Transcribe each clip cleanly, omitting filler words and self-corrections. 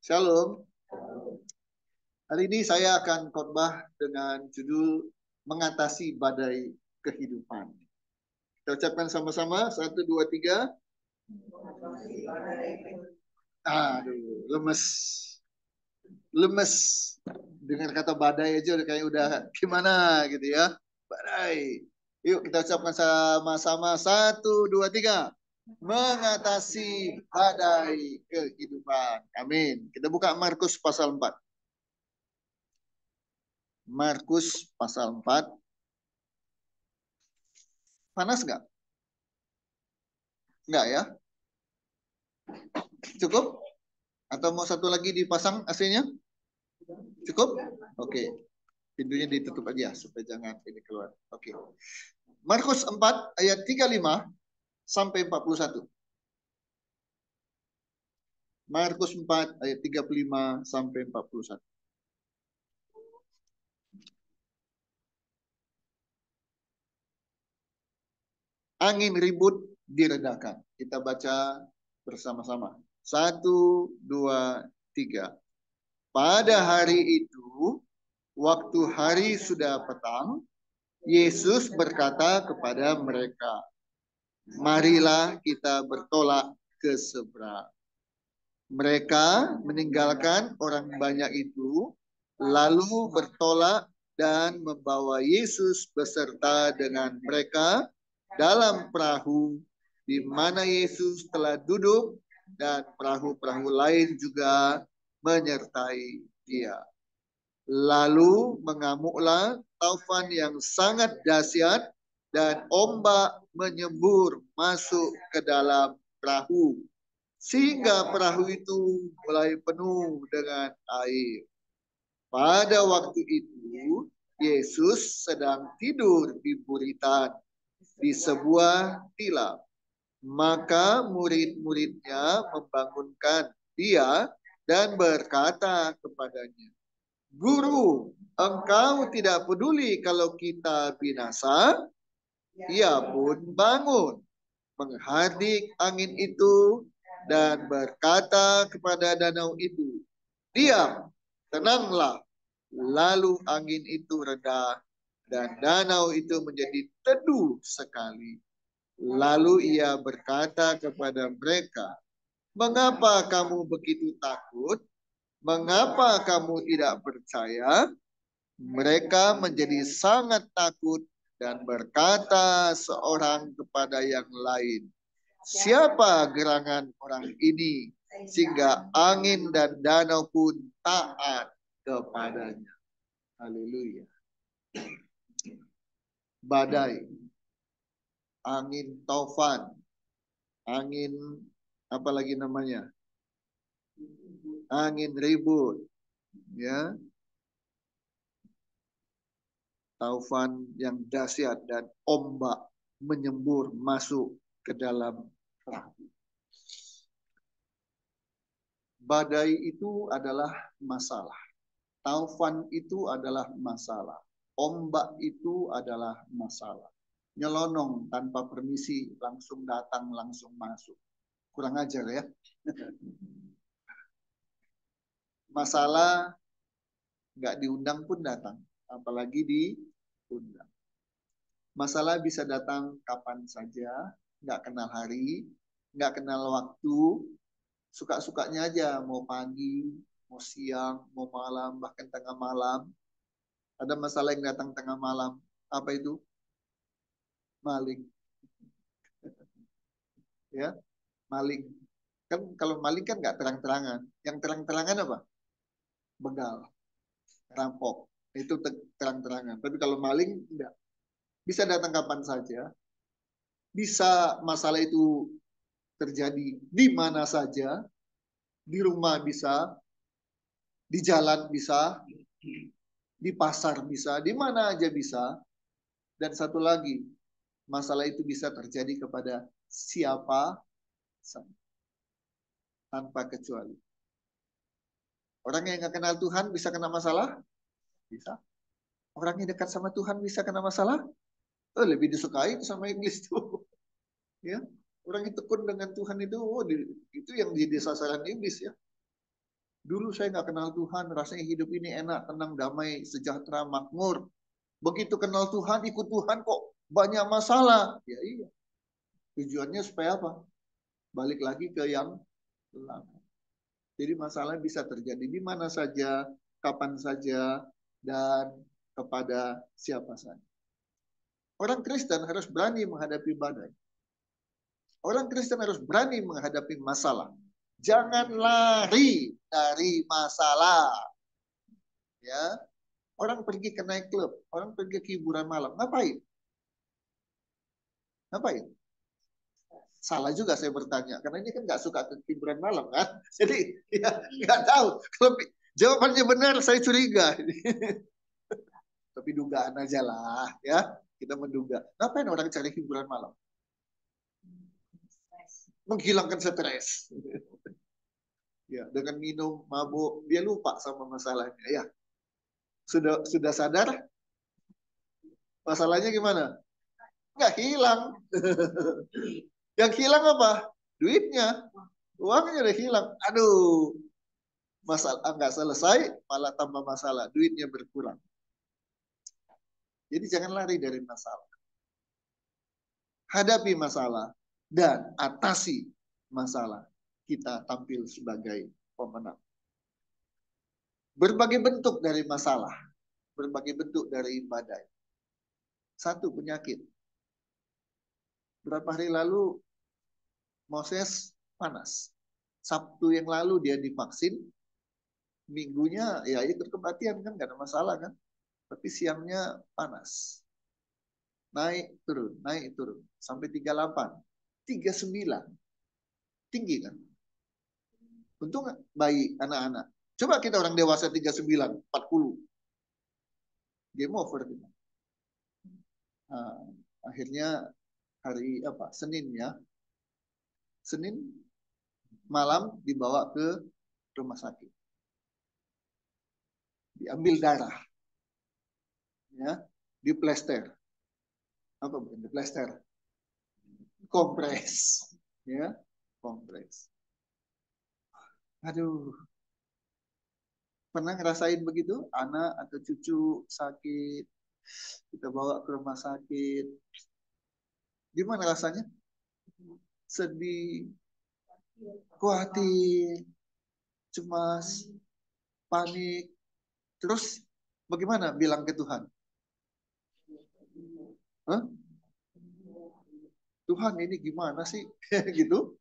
Shalom. Hari ini saya akan khotbah dengan judul Mengatasi Badai Kehidupan. Kita ucapkan sama-sama, 1, 2, 3. Aduh, lemes. Lemes. Dengan kata badai aja kayak udah gimana gitu ya. Badai. Yuk kita ucapkan sama-sama, 1, 2, 3. Mengatasi badai kehidupan. Amin. Kita buka Markus pasal 4. Markus pasal 4. Panas nggak? Nggak ya? Cukup? Atau mau satu lagi dipasang AC-nya? Cukup? Oke. Pintunya ditutup aja supaya jangan ini keluar. Oke. Markus 4 ayat 35 sampai 41. Markus 4 ayat 35 sampai 41. Angin ribut diredakan. Kita baca bersama-sama. 1, 2, 3. Pada hari itu, waktu hari sudah petang, Yesus berkata kepada mereka, marilah kita bertolak ke seberang. Mereka meninggalkan orang banyak itu, lalu bertolak dan membawa Yesus beserta dengan mereka dalam perahu di mana Yesus telah duduk, dan perahu-perahu lain juga menyertai dia. Lalu mengamuklah taufan yang sangat dahsyat dan ombak menyembur masuk ke dalam perahu sehingga perahu itu mulai penuh dengan air. Pada waktu itu Yesus sedang tidur di buritan di sebuah tilam. Maka murid-muridnya membangunkan dia dan berkata kepadanya, Guru, engkau tidak peduli kalau kita binasa? Ia pun bangun, menghardik angin itu dan berkata kepada danau itu, diam, tenanglah. Lalu angin itu reda dan danau itu menjadi teduh sekali. Lalu ia berkata kepada mereka, mengapa kamu begitu takut? Mengapa kamu tidak percaya? Mereka menjadi sangat takut dan berkata seorang kepada yang lain, siapa gerangan orang ini sehingga angin dan danau pun taat kepadanya. Haleluya. Badai, angin taufan, angin apa lagi namanya? Angin ribut, ya. Taufan yang dahsyat dan ombak menyembur masuk ke dalam perahu. Badai itu adalah masalah. Taufan itu adalah masalah. Ombak itu adalah masalah. Nyelonong tanpa permisi, langsung datang, langsung masuk. Kurang ajar ya. Masalah nggak diundang pun datang. Apalagi diundang. Masalah bisa datang kapan saja, nggak kenal hari, nggak kenal waktu, suka-sukanya aja, mau pagi, mau siang, mau malam, bahkan tengah malam. Ada masalah yang datang tengah malam. Apa itu? Maling. Ya, maling. Kan kalau maling kan nggak terang-terangan. Yang terang-terangan apa? Begal, rampok. Itu terang-terangan. Tapi kalau maling enggak. Bisa datang kapan saja. Bisa masalah itu terjadi di mana saja. Di rumah bisa, di jalan bisa, di pasar bisa, di mana aja bisa. Dan satu lagi, masalah itu bisa terjadi kepada siapa saja, tanpa kecuali. Orang yang nggak kenal Tuhan bisa kena masalah? Bisa. Orang yang dekat sama Tuhan bisa kena masalah? Oh, lebih disukai sama iblis tuh. Ya, orang yang tekun dengan Tuhan itu, itu yang jadi sasaran iblis ya. Dulu saya nggak kenal Tuhan, rasanya hidup ini enak, tenang, damai, sejahtera, makmur. Begitu kenal Tuhan, ikut Tuhan kok banyak masalah. Ya iya. Tujuannya supaya apa? Balik lagi ke yang lama. Jadi masalah bisa terjadi di mana saja, kapan saja, dan kepada siapa saja. Orang Kristen harus berani menghadapi badai. Orang Kristen harus berani menghadapi masalah. Jangan lari dari masalah. Ya, orang pergi ke night club, orang pergi ke hiburan malam, ngapain? Ngapain? Salah juga saya bertanya, karena ini kan nggak suka ke hiburan malam kan, jadi ya nggak tahu. Kalau jawabannya benar, saya curiga. Tapi dugaan aja lah, ya kita menduga. Ngapain orang cari hiburan malam? Menghilangkan stres. Ya, dengan minum, mabuk, dia lupa sama masalahnya. Ya, sudah sadar masalahnya gimana? Nggak hilang. Yang hilang apa? Duitnya, uangnya udah hilang. Aduh, masalah nggak selesai, malah tambah masalah. Duitnya berkurang. Jadi jangan lari dari masalah. Hadapi masalah dan atasi masalah. Kita tampil sebagai pemenang. Berbagai bentuk dari masalah, berbagai bentuk dari badai. Satu, penyakit. Berapa hari lalu Moses panas. Sabtu yang lalu dia divaksin, minggunya ya ikut kematian kan, gak ada masalah kan. Tapi siangnya panas. Naik turun. Sampai 38, 39. Tinggi kan. Untung bayi, anak-anak. Coba kita orang dewasa 39, 40. Game over kita. Nah, akhirnya hari apa? Senin ya. Senin malam dibawa ke rumah sakit. Diambil darah. Ya, diplester. Apa bukan diplester? Kompres. Ya, kompres. Aduh, pernah ngerasain begitu? Anak atau cucu sakit, kita bawa ke rumah sakit. Gimana rasanya? Sedih, khawatir, cemas, panik. Terus bagaimana bilang ke Tuhan? Hah? Tuhan ini gimana sih? Gitu?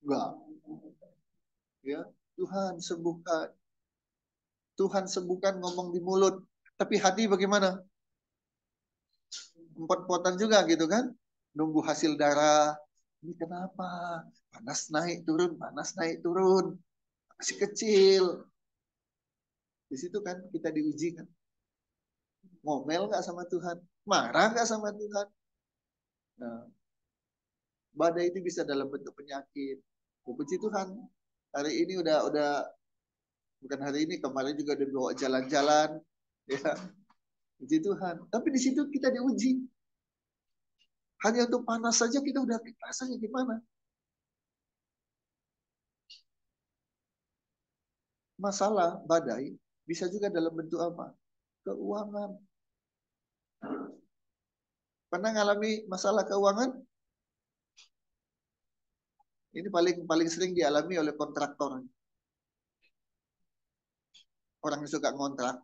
Enggak. Ya, Tuhan sembuhkan. Tuhan sembuhkan ngomong di mulut. Tapi hati bagaimana? Empot-empotan juga gitu kan? Nunggu hasil darah. Ini kenapa? Panas naik turun, panas naik turun. Masih kecil. Di situ kan kita diuji kan. Ngomel nggak sama Tuhan? Marah nggak sama Tuhan? Nah, badai itu bisa dalam bentuk penyakit. Puji Tuhan. Hari ini udah bukan hari ini, kemarin juga udah bawa jalan-jalan, ya. Puji Tuhan. Tapi di situ kita diuji. Hanya untuk panas saja kita udah rasanya gimana? Masalah badai bisa juga dalam bentuk apa? Keuangan. Pernah ngalami masalah keuangan? Ini paling paling sering dialami oleh kontraktor. Orang yang suka ngontrak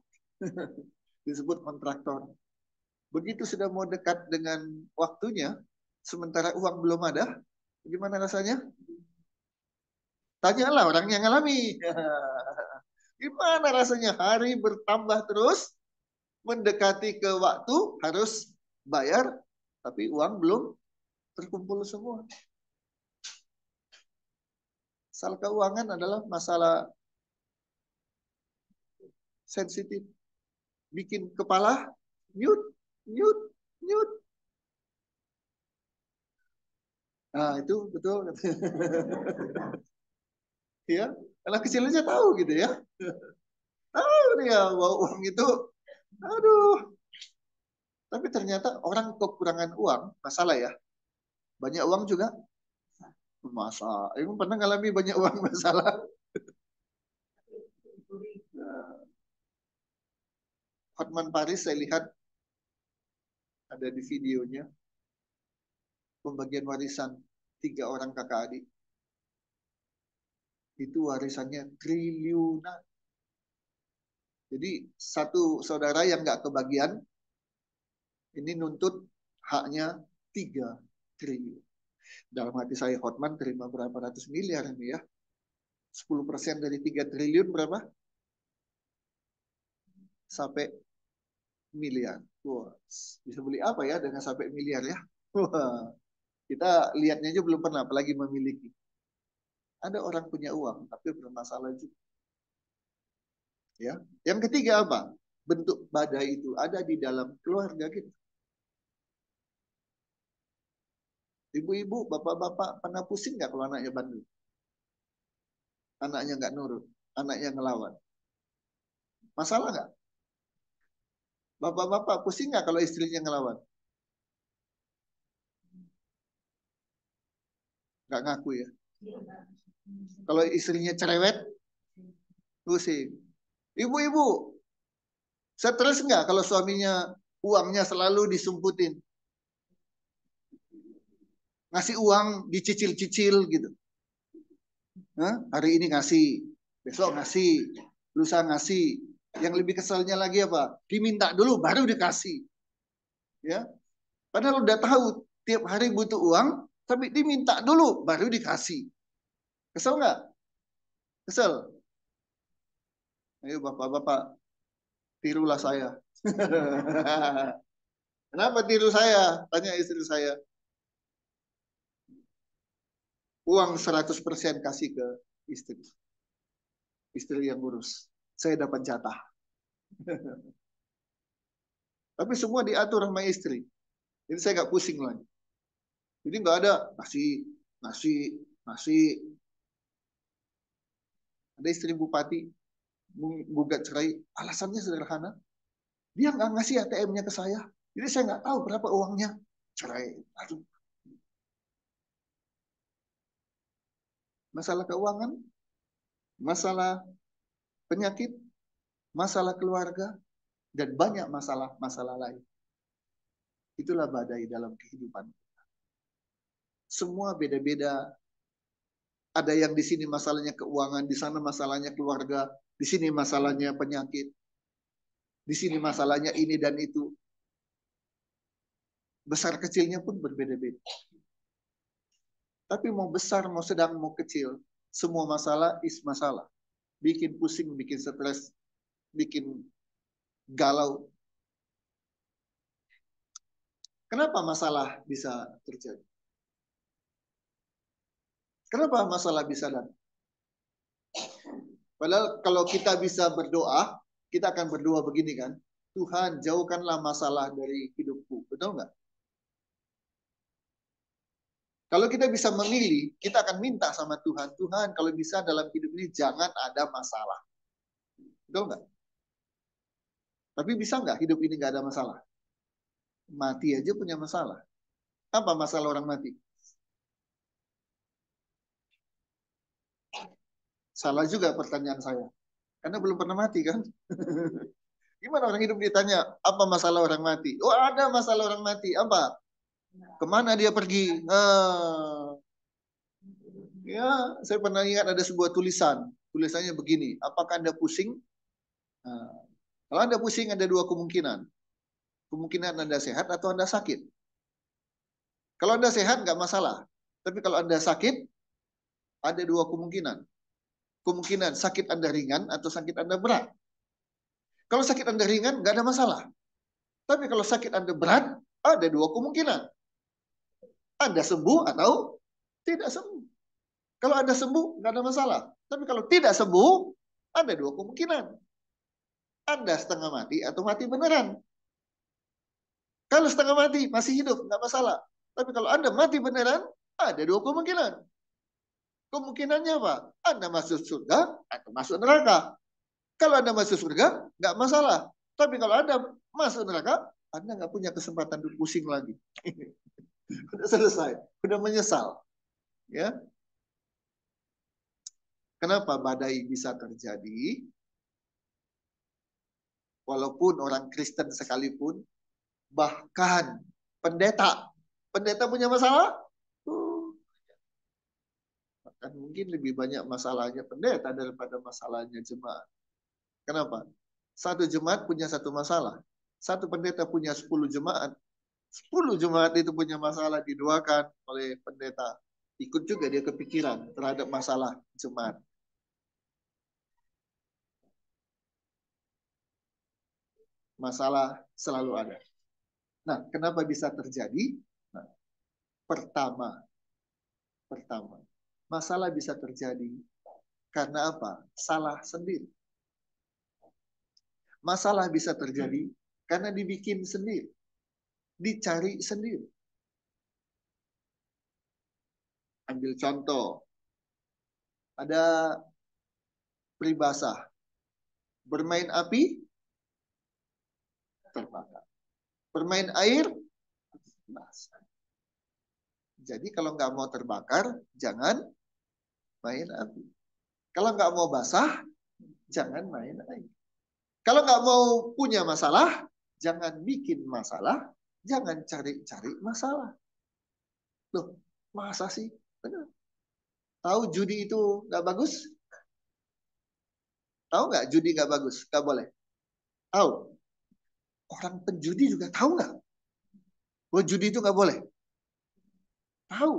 disebut kontraktor. Begitu sudah mau dekat dengan waktunya, sementara uang belum ada, gimana rasanya? Tanyalah orang yang ngalami. Gimana rasanya hari bertambah terus, mendekati ke waktu, harus bayar, tapi uang belum terkumpul semua. Masalah keuangan adalah masalah sensitif. Bikin kepala nyut, nyut, nyut. Nah, itu betul. Ya, anak kecil aja tahu gitu ya. Tahu dia bahwa uang itu, aduh. Tapi ternyata orang kekurangan uang, masalah ya. Banyak uang juga, masalah. Emang pernah ngalami banyak uang masalah? Hotman Paris saya lihat ada di videonya pembagian warisan 3 orang kakak adik. Itu warisannya triliunan. Jadi satu saudara yang nggak kebagian ini nuntut haknya 3 triliun. Dalam hati saya, Hotman terima berapa ratus miliar ini ya? 10% dari 3 triliun berapa? Sampai miliar. Wah, bisa beli apa ya dengan sampai miliar ya? Wah, kita lihatnya aja belum pernah, apalagi memiliki. Ada orang punya uang, tapi bermasalah juga. Ya. Yang ketiga apa? Bentuk badai itu ada di dalam keluarga kita. Ibu-ibu, bapak-bapak pernah pusing nggak kalau anaknya bandel? Anaknya nggak nurut, anaknya ngelawan. Masalah nggak? Bapak-bapak pusing nggak kalau istrinya ngelawan? Nggak ngaku ya. Kalau istrinya cerewet, pusing. Ibu-ibu, stres nggak kalau suaminya uangnya selalu disumputin? Ngasih uang dicicil-cicil gitu. Hah? Hari ini ngasih, besok ngasih, lusa ngasih. Yang lebih keselnya lagi apa? Diminta dulu baru dikasih. Ya, padahal udah tahu tiap hari butuh uang, tapi diminta dulu baru dikasih. Kesel nggak? Kesel. Ayo bapak-bapak, tirulah saya. Kenapa tiru saya? Tanya istri saya. Uang 100% kasih ke istri. Istri yang ngurus. Saya dapat jatah. Tapi semua diatur sama istri. Jadi saya nggak pusing lagi. Jadi nggak ada ngasih, ngasih, ngasih. Ada istri bupati gugat cerai, alasannya sederhana. Dia nggak ngasih ATM-nya ke saya. Jadi saya nggak tahu berapa uangnya. Cerai. Aduh. Masalah keuangan, masalah penyakit, masalah keluarga, dan banyak masalah-masalah lain. Itulah badai dalam kehidupan. Semua beda-beda. Ada yang di sini masalahnya keuangan, di sana masalahnya keluarga, di sini masalahnya penyakit, di sini masalahnya ini dan itu. Besar kecilnya pun berbeda-beda. Tapi mau besar, mau sedang, mau kecil, semua masalah is masalah. Bikin pusing, bikin stres, bikin galau. Kenapa masalah bisa terjadi? Kenapa masalah bisa datang? Padahal kalau kita bisa berdoa, kita akan berdoa begini kan, Tuhan jauhkanlah masalah dari hidupku. Betul nggak? Kalau kita bisa memilih, kita akan minta sama Tuhan, Tuhan kalau bisa dalam hidup ini jangan ada masalah. Betul nggak? Tapi bisa nggak hidup ini nggak ada masalah? Mati aja punya masalah. Apa masalah orang mati? Salah juga pertanyaan saya. Karena belum pernah mati kan? Gimana orang hidup ditanya, apa masalah orang mati? Oh ada masalah orang mati. Apa? Kemana dia pergi? Ya, saya pernah ingat ada sebuah tulisan. Tulisannya begini, apakah Anda pusing? Nah, kalau Anda pusing ada dua kemungkinan. Kemungkinan Anda sehat atau Anda sakit. Kalau Anda sehat nggak masalah. Tapi kalau Anda sakit, ada dua kemungkinan. Kemungkinan sakit Anda ringan atau sakit Anda berat. Kalau sakit Anda ringan, nggak ada masalah. Tapi kalau sakit Anda berat, ada dua kemungkinan. Anda sembuh atau tidak sembuh. Kalau Anda sembuh, nggak ada masalah. Tapi kalau tidak sembuh, ada dua kemungkinan. Anda setengah mati atau mati beneran. Kalau setengah mati, masih hidup, nggak masalah. Tapi kalau Anda mati beneran, ada dua kemungkinan. Kemungkinannya apa? Anda masuk surga atau masuk neraka. Kalau Anda masuk surga, nggak masalah. Tapi kalau Anda masuk neraka, Anda nggak punya kesempatan untuk pusing lagi. Udah selesai, udah menyesal. Ya, kenapa badai bisa terjadi? Walaupun orang Kristen sekalipun, bahkan pendeta punya masalah. Bahkan mungkin lebih banyak masalahnya pendeta daripada masalahnya jemaat. Kenapa? Satu jemaat punya satu masalah. Satu pendeta punya 10 jemaat. 10 jemaat itu punya masalah didoakan oleh pendeta. Ikut juga dia kepikiran terhadap masalah jemaat. Masalah selalu ada. Nah, kenapa bisa terjadi? Nah, pertama, masalah bisa terjadi karena apa? Salah sendiri. Masalah bisa terjadi karena dibikin sendiri, dicari sendiri. Ambil contoh, ada peribahasa, bermain api, terbakar. Bermain air, basah. Jadi kalau nggak mau terbakar, jangan main api. Kalau nggak mau basah, jangan main air. Kalau nggak mau punya masalah, jangan bikin masalah, jangan cari-cari masalah. Loh, masa sih? Benar. Tahu judi itu nggak bagus? Tahu nggak judi nggak bagus? Nggak boleh. Tahu? Orang penjudi juga tahu nggak? Bahwa judi itu nggak boleh. Tahu.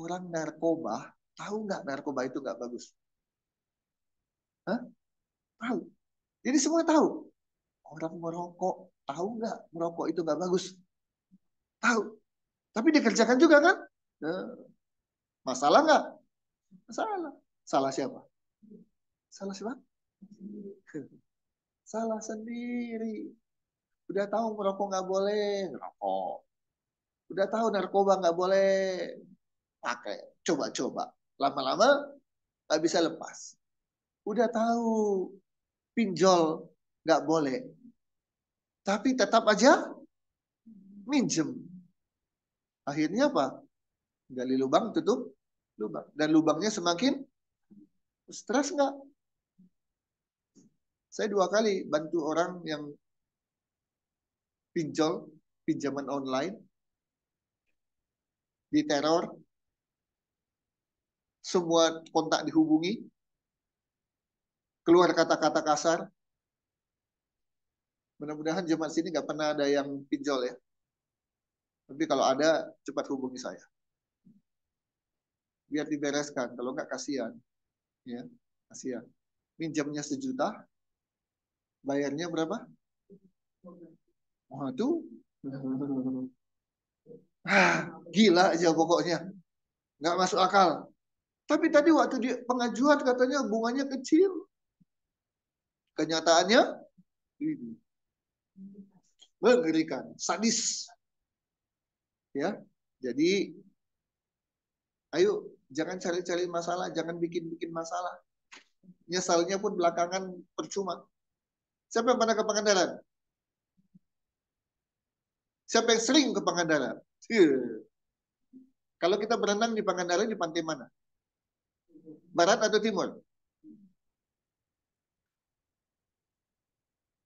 Orang narkoba tahu nggak narkoba itu nggak bagus? Hah? Tahu. Jadi semua tahu. Orang merokok tahu nggak merokok itu nggak bagus? Tahu. Tapi dikerjakan juga kan? Masalah nggak? Masalah. Salah siapa? Salah siapa? Salah sendiri. Udah tahu merokok nggak boleh, ngerokok. Udah tahu narkoba nggak boleh, pakai. Coba-coba. Lama-lama nggak bisa lepas. Udah tahu pinjol nggak boleh. Tapi tetap aja minjem. Akhirnya apa? Gali lubang, tutup lubang. Dan lubangnya semakin stres nggak? Saya 2 kali bantu orang yang pinjol, pinjaman online, diteror, semua kontak dihubungi, keluar kata-kata kasar. Mudah-mudahan jemaat sini nggak pernah ada yang pinjol ya. Tapi kalau ada, cepat hubungi saya. Biar dibereskan, kalau nggak kasihan. Ya, kasihan. Minjamnya 1 juta, bayarnya berapa? Wah, itu gila aja pokoknya. Nggak masuk akal. Tapi tadi waktu di pengajuan katanya bunganya kecil. Kenyataannya mengerikan, sadis. Ya, jadi ayo jangan cari-cari masalah, jangan bikin-bikin masalah. Nyesalnya pun belakangan percuma. Siapa yang pernah ke Pangandaran? Siapa yang sering ke Pangandaran? Kalau kita berenang di Pangandaran di pantai mana? Barat atau timur?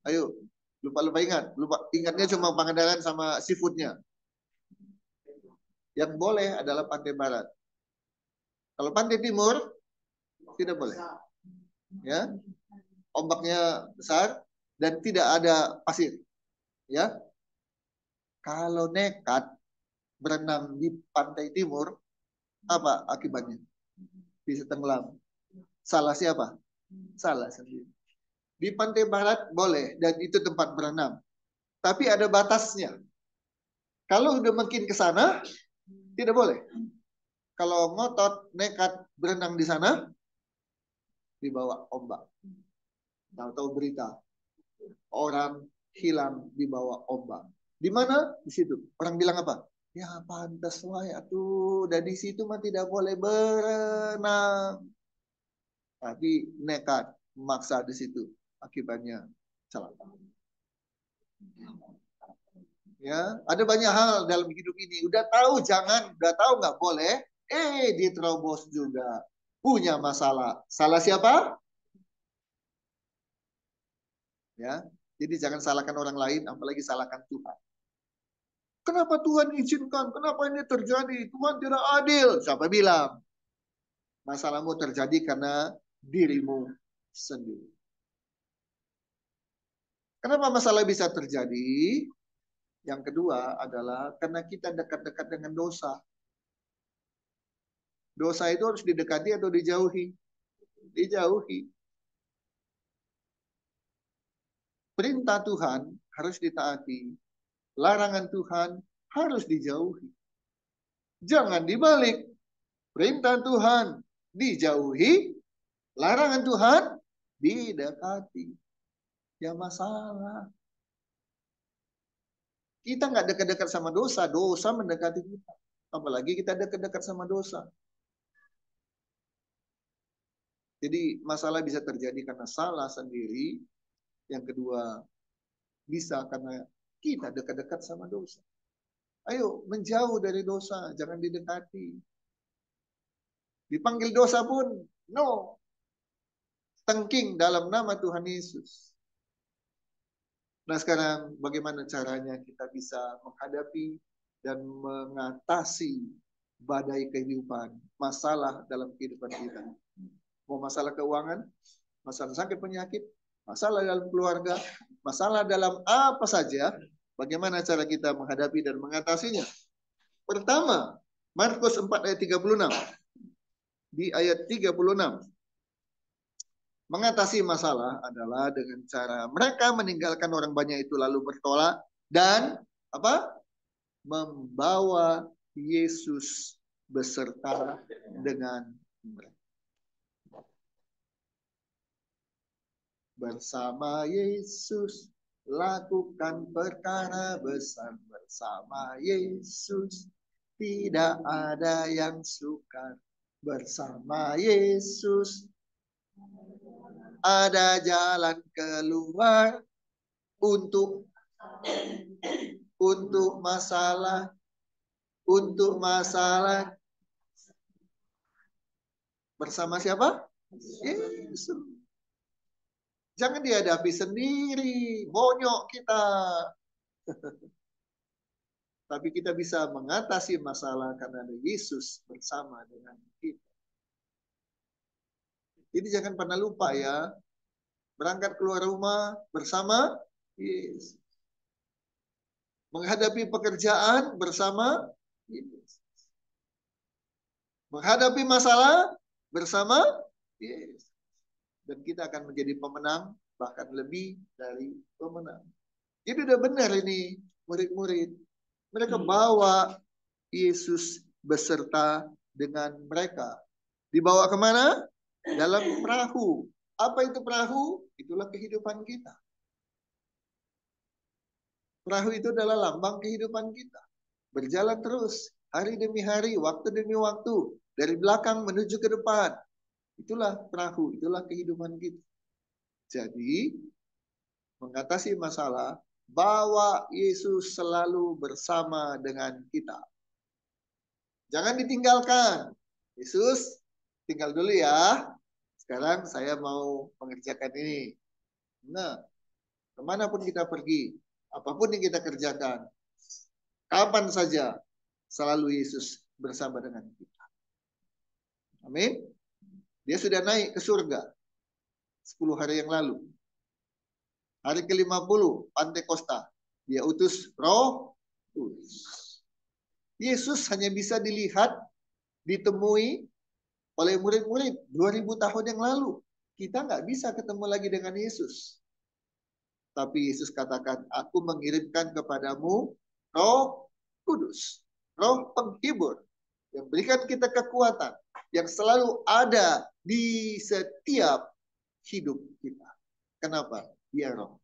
Ayo, lupa ingat. Lupa ingatnya cuma Pangandaran sama seafoodnya. Yang boleh adalah pantai barat. Kalau pantai timur tidak boleh. Ya, ombaknya besar dan tidak ada pasir. Ya, kalau nekat berenang di pantai timur, apa akibatnya? Bisa tenggelam. Salah siapa? Salah sendiri. Di pantai barat boleh dan itu tempat berenang. Tapi ada batasnya. Kalau udah makin ke sana, tidak boleh. Kalau ngotot, nekat berenang di sana, dibawa ombak. Tahu-tahu berita, orang hilang di bawah ombak. Di mana? Di situ. Orang bilang apa? Ya pantas wae atuh. Dan di situ mah tidak boleh berenang. Tapi nekat memaksa di situ. Akibatnya celaka. Ya, ada banyak hal dalam hidup ini. Udah tahu jangan, udah tahu nggak boleh, diterobos juga. Punya masalah. Salah siapa? Ya, jadi jangan salahkan orang lain, apalagi salahkan Tuhan. Kenapa Tuhan izinkan? Kenapa ini terjadi? Tuhan tidak adil. Siapa bilang? Masalahmu terjadi karena dirimu sendiri. Kenapa masalah bisa terjadi? Yang kedua adalah karena kita dekat-dekat dengan dosa. Dosa itu harus didekati atau dijauhi? Dijauhi. Perintah Tuhan harus ditaati. Larangan Tuhan harus dijauhi. Jangan dibalik. Perintah Tuhan dijauhi, larangan Tuhan didekati. Ya masalah. Kita nggak dekat-dekat sama dosa, dosa mendekati kita. Apalagi kita dekat-dekat sama dosa. Jadi masalah bisa terjadi karena salah sendiri. Yang kedua, bisa karena kita dekat-dekat sama dosa. Ayo menjauh dari dosa, jangan didekati. Dipanggil dosa pun, no. Tengking dalam nama Tuhan Yesus. Nah sekarang bagaimana caranya kita bisa menghadapi dan mengatasi badai kehidupan, masalah dalam kehidupan kita. Mau masalah keuangan, masalah sakit penyakit, masalah dalam keluarga, masalah dalam apa saja, bagaimana cara kita menghadapi dan mengatasinya. Pertama, Markus 4 ayat 36. Di ayat 36. Mengatasi masalah adalah dengan cara mereka meninggalkan orang banyak itu lalu bertolak dan apa? Membawa Yesus beserta dengan mereka. Bersama Yesus lakukan perkara besar, bersama Yesus tidak ada yang sukar, bersama Yesus ada jalan keluar untuk masalah bersama siapa? Yesus. Jangan dihadapi sendiri, bonyok kita. Tapi kita bisa mengatasi masalah karena ada Yesus bersama dengan kita. Jadi jangan pernah lupa ya, berangkat keluar rumah bersama Yesus. Menghadapi pekerjaan bersama Yesus. Menghadapi masalah bersama Yesus. Dan kita akan menjadi pemenang, bahkan lebih dari pemenang. Jadi udah benar ini murid-murid. Mereka bawa Yesus beserta dengan mereka. Dibawa kemana? Dalam perahu. Apa itu perahu? Itulah kehidupan kita. Perahu itu adalah lambang kehidupan kita. Berjalan terus, hari demi hari, waktu demi waktu. Dari belakang menuju ke depan. Itulah perahu, itulah kehidupan kita. Jadi, mengatasi masalah, bawa Yesus selalu bersama dengan kita. Jangan ditinggalkan. Yesus, tinggal dulu ya. Sekarang saya mau mengerjakan ini. Nah, kemanapun kita pergi, apapun yang kita kerjakan, kapan saja, selalu Yesus bersama dengan kita. Amin. Dia sudah naik ke surga 10 hari yang lalu. Hari ke-50, Pantekosta. Dia utus Roh Kudus. Yesus hanya bisa dilihat, ditemui oleh murid-murid 2000 tahun yang lalu. Kita nggak bisa ketemu lagi dengan Yesus. Tapi Yesus katakan, aku mengirimkan kepadamu Roh Kudus. Roh penghibur. Yang berikan kita kekuatan. Yang selalu ada di setiap hidup kita. Kenapa? Dia roh.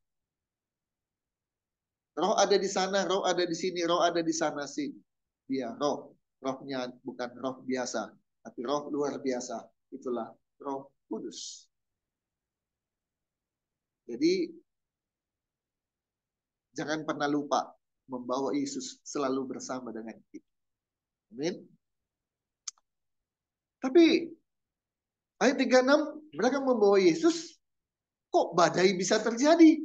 Roh ada di sana, roh ada di sini, roh ada di sana sini. Dia roh. Rohnya bukan roh biasa, tapi roh luar biasa. Itulah Roh Kudus. Jadi jangan pernah lupa membawa Yesus selalu bersama dengan kita. Amin. Tapi ayat 36, mereka membawa Yesus, kok badai bisa terjadi?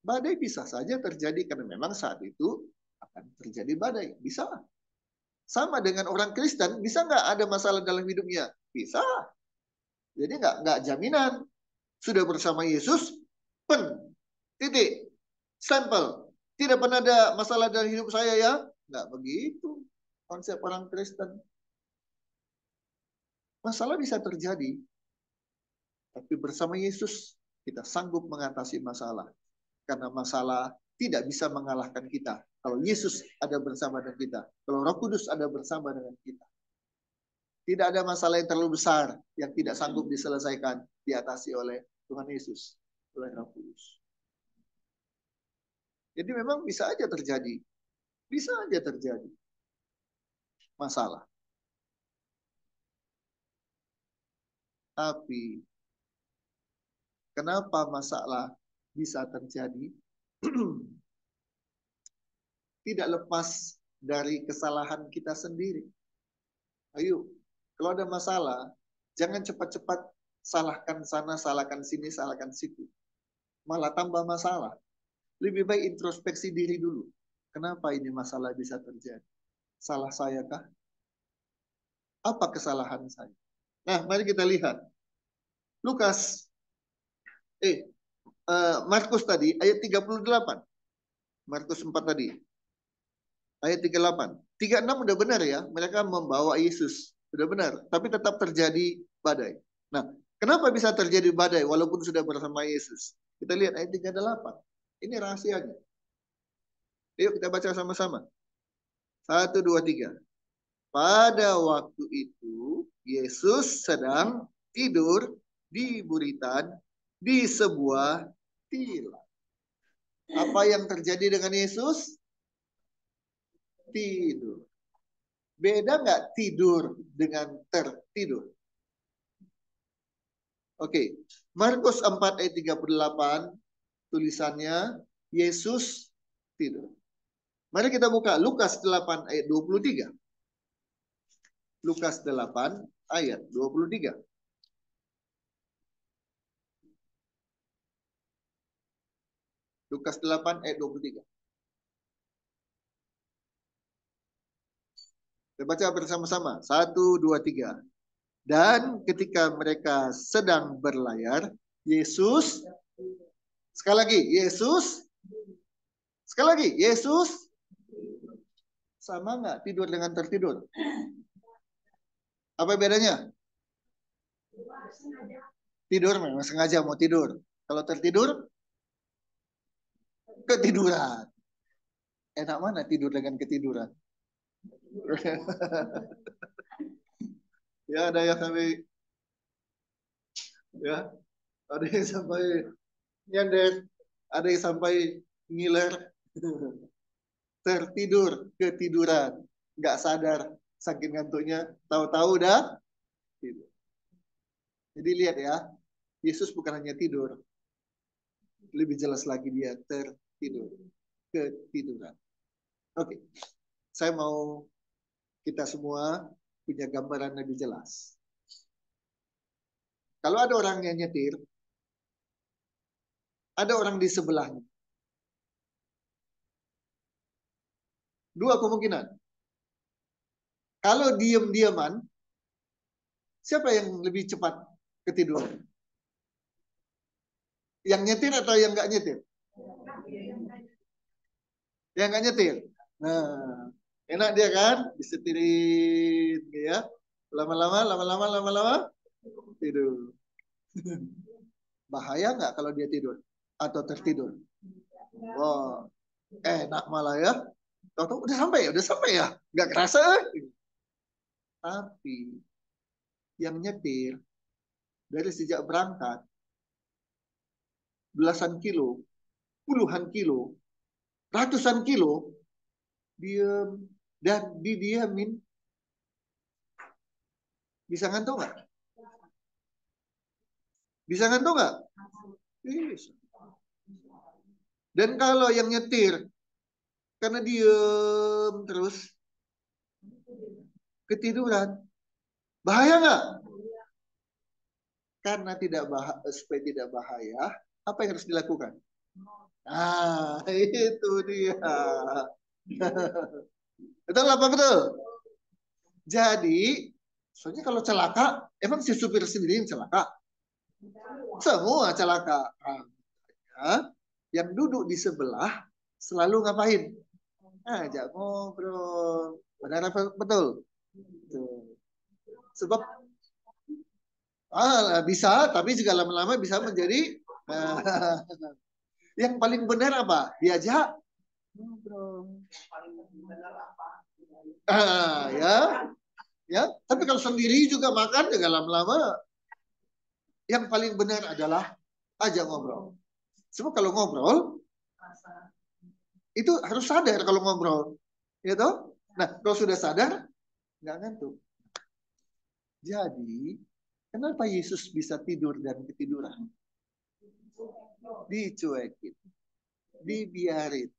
Badai bisa saja terjadi karena memang saat itu akan terjadi badai. Bisa. Sama dengan orang Kristen, bisa nggak ada masalah dalam hidupnya? Bisa. Jadi nggak jaminan. Sudah bersama Yesus, pen, titik, stempel. Tidak pernah ada masalah dalam hidup saya ya. Nggak begitu konsep orang Kristen. Masalah bisa terjadi, tapi bersama Yesus kita sanggup mengatasi masalah. Karena masalah tidak bisa mengalahkan kita. Kalau Yesus ada bersama dengan kita. Kalau Roh Kudus ada bersama dengan kita. Tidak ada masalah yang terlalu besar yang tidak sanggup diselesaikan, diatasi oleh Tuhan Yesus, oleh Roh Kudus. Jadi memang bisa aja terjadi. Bisa aja terjadi masalah. Tapi kenapa masalah bisa terjadi? Tidak lepas dari kesalahan kita sendiri. Ayo, kalau ada masalah, jangan cepat-cepat salahkan sana, salahkan sini, salahkan situ. Malah tambah masalah. Lebih baik introspeksi diri dulu. Kenapa ini masalah bisa terjadi? Salah saya kah? Apa kesalahan saya? Nah, mari kita lihat. Lukas, Markus tadi, ayat 38. Markus 4 tadi. Ayat 38. 36 udah benar ya. Mereka membawa Yesus. Sudah benar. Tapi tetap terjadi badai. Nah, kenapa bisa terjadi badai walaupun sudah bersama Yesus? Kita lihat ayat 38. Ini rahasianya. Yuk kita baca sama-sama. 1, 2, 3. Pada waktu itu, Yesus sedang tidur di buritan di sebuah tilam. Apa yang terjadi dengan Yesus? Tidur. Beda nggak tidur dengan tertidur? Oke, Markus 4 ayat 38 tulisannya Yesus tidur. Mari kita buka Lukas 8 ayat 23. Lukas 8 ayat 23. Lukas 8 ayat 23. Kita baca bersama-sama. 1, 2, 3. Dan ketika mereka sedang berlayar, Yesus, sekali lagi, Yesus, sekali lagi, Yesus, sama nggak tidur dengan tertidur? Apa bedanya? Tidur memang sengaja mau tidur. Kalau tertidur, ketiduran. Enak mana tidur dengan ketiduran? Ya ada yang sampai ya ada yang sampai nyender, ada yang sampai ngiler, tertidur, ketiduran, nggak sadar saking ngantuknya, tahu-tahu udah tidur. Jadi lihat ya, Yesus bukan hanya tidur, lebih jelas lagi dia tertidur, ketiduran. Oke, saya mau kita semua punya gambaran lebih jelas. Kalau ada orang yang nyetir, ada orang di sebelahnya. Dua kemungkinan. Kalau diam-diaman, siapa yang lebih cepat ketiduran? Yang nyetir atau yang nggak nyetir? Yang nggak nyetir. Nah, enak dia kan? Disetirin, ya. Lama-lama, tidur. Bahaya nggak kalau dia tidur atau tertidur? Wah, enak malah ya. Tahu-tahu udah sampai ya. Nggak kerasa. Tapi yang nyetir dari sejak berangkat belasan kilo, puluhan kilo, ratusan kilo, diam dan didiamin, bisa ngantuk nggak? Bisa ngantuk nggak? Bisa. Dan kalau yang nyetir karena diem terus ketiduran, bahaya nggak? Karena tidak bahaya, supaya tidak bahaya, apa yang harus dilakukan? Nah, itu dia. Betul apa betul? Jadi, soalnya kalau celaka, emang si supir sendiri yang celaka? Semua celaka. Nah, yang duduk di sebelah selalu ngapain? Ajak ngobrol. Benar apa betul? Tuh. Sebab bisa, tapi juga lama-lama bisa menjadi yang paling benar apa? Diajak ngobrol. Ya, ya. Tapi kalau sendiri juga makan juga lama-lama yang paling benar adalah ajak ngobrol. Sebab kalau ngobrol itu harus sadar kalau ngobrol, ya toh? Nah, kalau sudah sadar nggak ngantuk. Jadi, kenapa Yesus bisa tidur dan ketiduran? Dicuekin, dibiarin.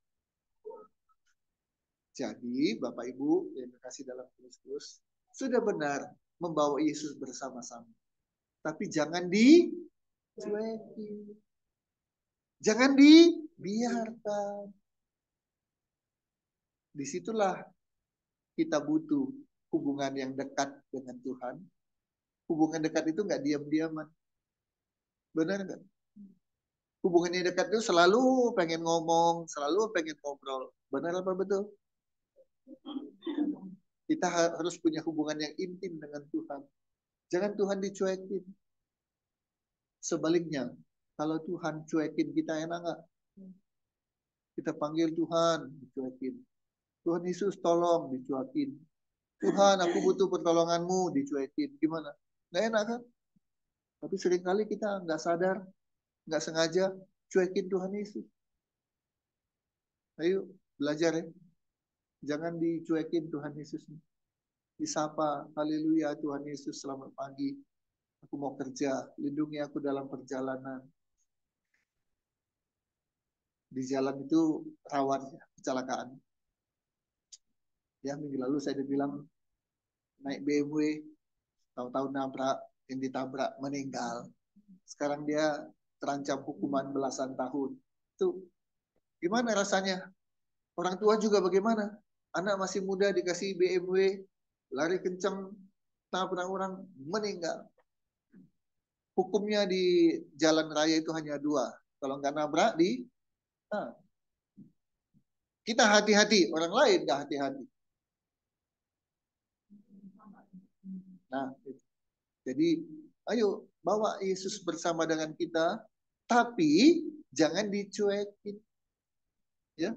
Jadi, Bapak Ibu yang kasih dalam Kristus, sudah benar membawa Yesus bersama-sama. Tapi jangan dicuekin. Jangan dibiarkan. Disitulah kita butuh hubungan yang dekat dengan Tuhan. Hubungan dekat itu nggak diam-diaman. Benar nggak? Hubungan yang dekat itu selalu pengen ngomong, selalu pengen ngobrol. Benar apa betul? Kita harus punya hubungan yang intim dengan Tuhan. Jangan Tuhan dicuekin. Sebaliknya, kalau Tuhan cuekin kita enak nggak? Kita panggil Tuhan, dicuekin. Tuhan Yesus tolong, dicuekin. Tuhan, aku butuh pertolonganmu, dicuekin. Gimana? Nggak enak kan? Tapi seringkali kita nggak sadar, nggak sengaja cuekin Tuhan Yesus. Ayo belajar ya. Jangan dicuekin Tuhan Yesus. Disapa, haleluya Tuhan Yesus, selamat pagi. Aku mau kerja, lindungi aku dalam perjalanan. Di jalan itu rawan kecelakaan. Ya, minggu lalu saya dibilang naik BMW, tahu-tahu nabrak, yang ditabrak meninggal. Sekarang dia terancam hukuman belasan tahun. Itu gimana rasanya? Orang tua juga bagaimana? Anak masih muda dikasih BMW, lari kencang, nabrak orang, meninggal. Hukumnya di jalan raya itu hanya dua. Kalau nggak nabrak nah, kita hati-hati, orang lain nggak hati-hati. Nah, jadi ayo bawa Yesus bersama dengan kita, tapi jangan dicuekin, ya,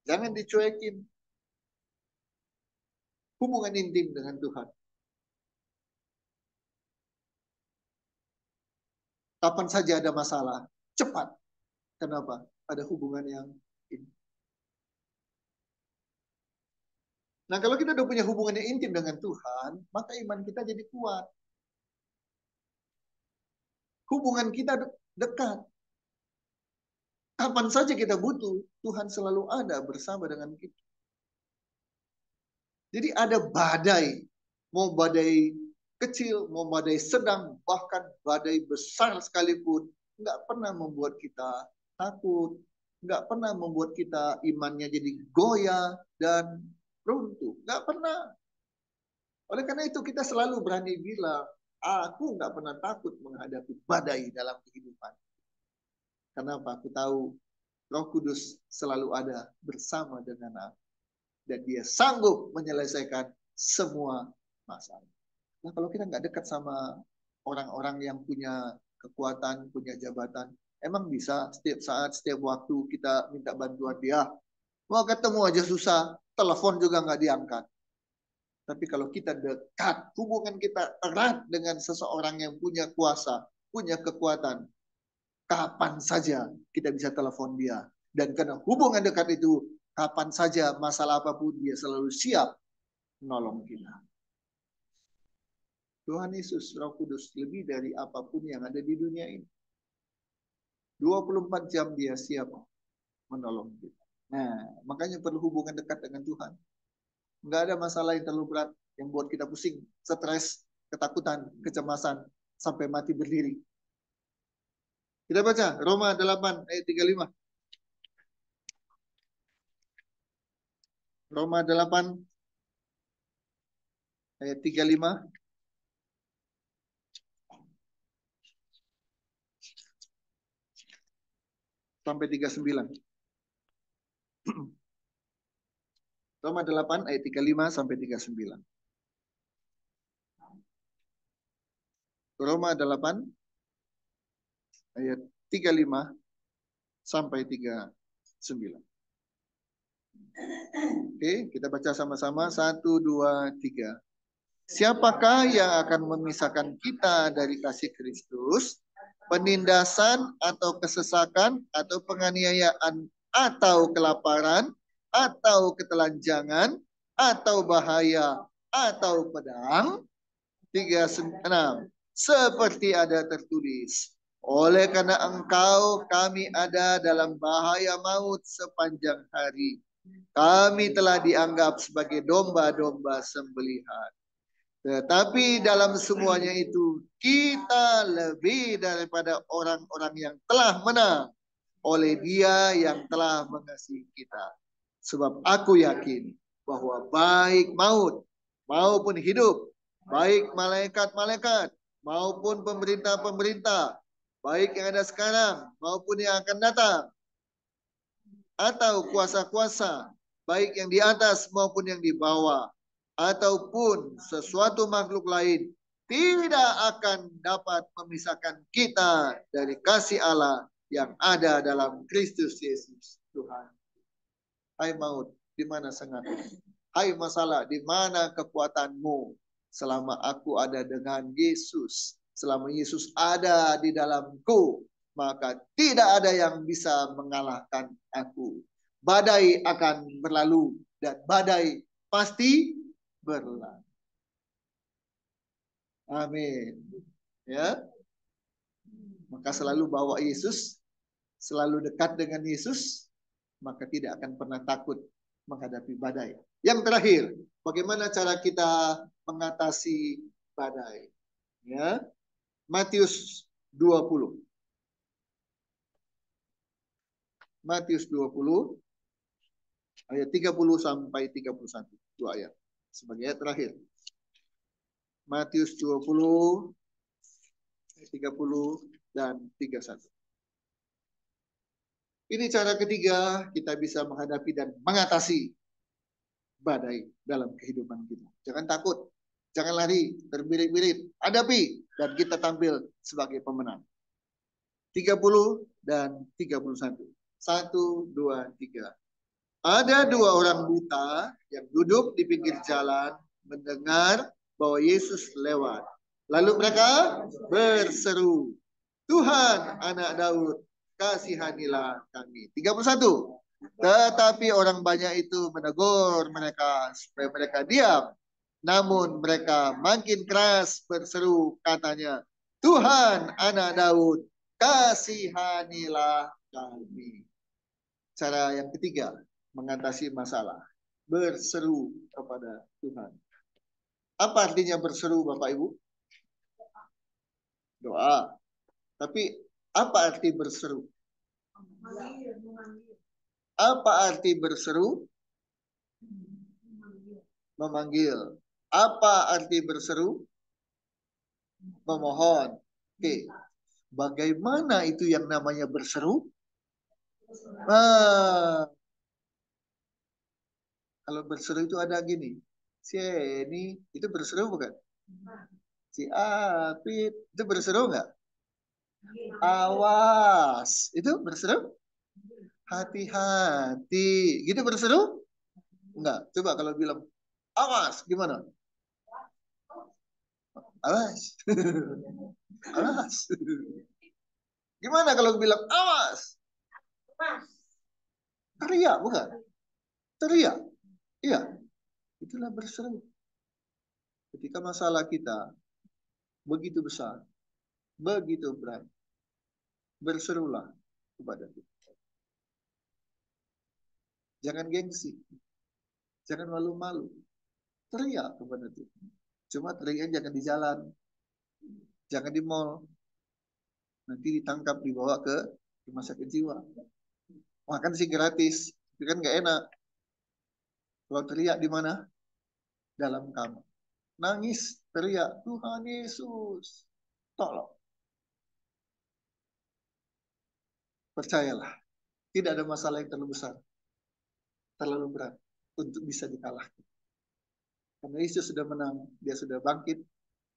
jangan dicuekin. Hubungan intim dengan Tuhan. Kapan saja ada masalah, cepat. Kenapa? Ada hubungan yang intim. Nah, kalau kita udah punya hubungan yang intim dengan Tuhan, maka iman kita jadi kuat. Hubungan kita dekat. Kapan saja kita butuh, Tuhan selalu ada bersama dengan kita. Jadi ada badai, mau badai kecil, mau badai sedang, bahkan badai besar sekalipun, nggak pernah membuat kita takut, nggak pernah membuat kita imannya jadi goyah dan runtuh, nggak pernah. Oleh karena itu kita selalu berani bilang, aku nggak pernah takut menghadapi badai dalam kehidupan. Kenapa? Aku tahu Roh Kudus selalu ada bersama dengan aku. Dan dia sanggup menyelesaikan semua masalah. Nah, kalau kita nggak dekat sama orang-orang yang punya kekuatan, punya jabatan, emang bisa setiap saat, setiap waktu kita minta bantuan dia. Mau ketemu aja susah, telepon juga nggak diangkat. Tapi kalau kita dekat, hubungan kita erat dengan seseorang yang punya kuasa, punya kekuatan, kapan saja kita bisa telepon dia. Dan karena hubungan dekat itu, kapan saja masalah apapun dia selalu siap menolong kita. Tuhan Yesus, Roh Kudus, lebih dari apapun yang ada di dunia ini. 24 jam dia siap menolong kita. Nah, makanya perlu hubungan dekat dengan Tuhan. Nggak ada masalah yang terlalu berat yang buat kita pusing, stres, ketakutan, kecemasan, sampai mati berdiri. Kita baca Roma 8 ayat 35. Roma 8 ayat 35 sampai 39. Roma 8 ayat 35 sampai 39. Roma 8 ayat 35 sampai 39. Oke, kita baca sama-sama. 1, 2, 3. Siapakah yang akan memisahkan kita dari kasih Kristus? Penindasan atau kesesakan atau penganiayaan atau kelaparan atau ketelanjangan atau bahaya atau pedang? 36. Seperti ada tertulis, oleh karena engkau kami ada dalam bahaya maut sepanjang hari. Kami telah dianggap sebagai domba-domba sembelihan. Tetapi dalam semuanya itu kita lebih daripada orang-orang yang telah menang oleh Dia yang telah mengasihi kita. Sebab aku yakin bahwa baik maut maupun hidup, baik malaikat-malaikat maupun pemerintah-pemerintah, baik yang ada sekarang maupun yang akan datang, atau kuasa-kuasa, baik yang di atas maupun yang di bawah, ataupun sesuatu makhluk lain, tidak akan dapat memisahkan kita dari kasih Allah yang ada dalam Kristus Yesus Tuhan. Hai maut, di mana sengatmu? Hai masalah, di mana kekuatanmu? Selama aku ada dengan Yesus, selama Yesus ada di dalamku, maka tidak ada yang bisa mengalahkan aku. Badai akan berlalu dan badai pasti berlalu. Amin. Ya, maka selalu bawa Yesus, selalu dekat dengan Yesus, maka tidak akan pernah takut menghadapi badai. Yang terakhir, bagaimana cara kita mengatasi badai? Ya, Matius 20. Matius 20 ayat 30 sampai 31. Dua ayat. Sebagai ayat terakhir. Matius 20 ayat 30 dan 31. Ini cara ketiga kita bisa menghadapi dan mengatasi badai dalam kehidupan kita. Jangan takut, jangan lari, terbirit-birit, hadapi, dan kita tampil sebagai pemenang. 30 dan 31. 1, 2, 3. Ada dua orang buta yang duduk di pinggir jalan mendengar bahwa Yesus lewat. Lalu mereka berseru, Tuhan, anak Daud, kasihanilah kami. 31. Tetapi orang banyak itu menegur mereka supaya mereka diam. Namun mereka makin keras berseru, katanya, Tuhan, anak Daud, kasihanilah kami. Cara yang ketiga, mengatasi masalah. Berseru kepada Tuhan. Apa artinya berseru, Bapak Ibu? Doa. Tapi apa arti berseru? Apa arti berseru? Memanggil. Apa arti berseru? Memohon. Oke. Bagaimana itu yang namanya berseru? Nah, kalau berseru itu ada gini. Si ini itu berseru bukan? Si Apit itu berseru nggak? Awas. Itu berseru? Hati-hati. Gitu berseru? Enggak. Coba kalau bilang awas gimana? Awas. Awas. Gimana kalau bilang awas? Teriak bukan? Teriak. Iya. Itulah berseru. Ketika masalah kita begitu besar, begitu berat, berserulah kepada Tuhan. Jangan gengsi. Jangan malu-malu. Teriak kepada Tuhan. Cuma teriak jangan di jalan. Jangan di mall. Nanti ditangkap, dibawa ke rumah sakit jiwa. Makan sih gratis. Itu kan gak enak. Kalau teriak di mana? Dalam kamar. Nangis, teriak, Tuhan Yesus, tolong. Percayalah, tidak ada masalah yang terlalu besar, terlalu berat untuk bisa dikalahkan. Karena Yesus sudah menang, dia sudah bangkit,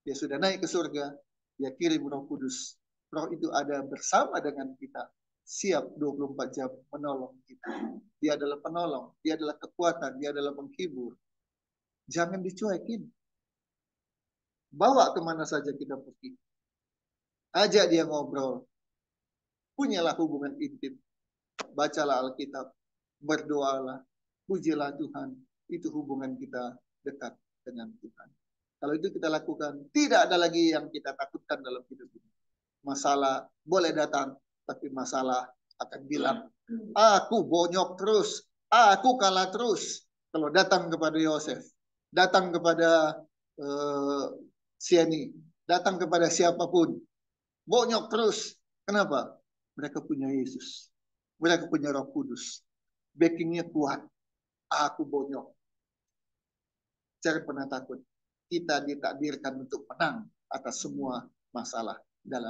dia sudah naik ke surga, dia kirim Roh Kudus. Roh itu ada bersama dengan kita, siap 24 jam menolong kita. Dia adalah penolong, dia adalah kekuatan, dia adalah penghibur. Jangan dicuekin. Bawa kemana saja kita pergi. Ajak dia ngobrol. Punyalah hubungan intim. Bacalah Alkitab. Berdoalah. Pujilah Tuhan. Itu hubungan kita dekat dengan Tuhan. Kalau itu kita lakukan, tidak ada lagi yang kita takutkan dalam hidup ini. Masalah boleh datang, tapi masalah akan bilang, aku bonyok terus, aku kalah terus. Kalau datang kepada Yosef, datang kepada Sieni, datang kepada siapapun, bonyok terus. Kenapa? Mereka punya Yesus. Mereka punya Roh Kudus. Backingnya kuat. Aku bonyok. Jangan pernah takut. Kita ditakdirkan untuk menang atas semua masalah dalam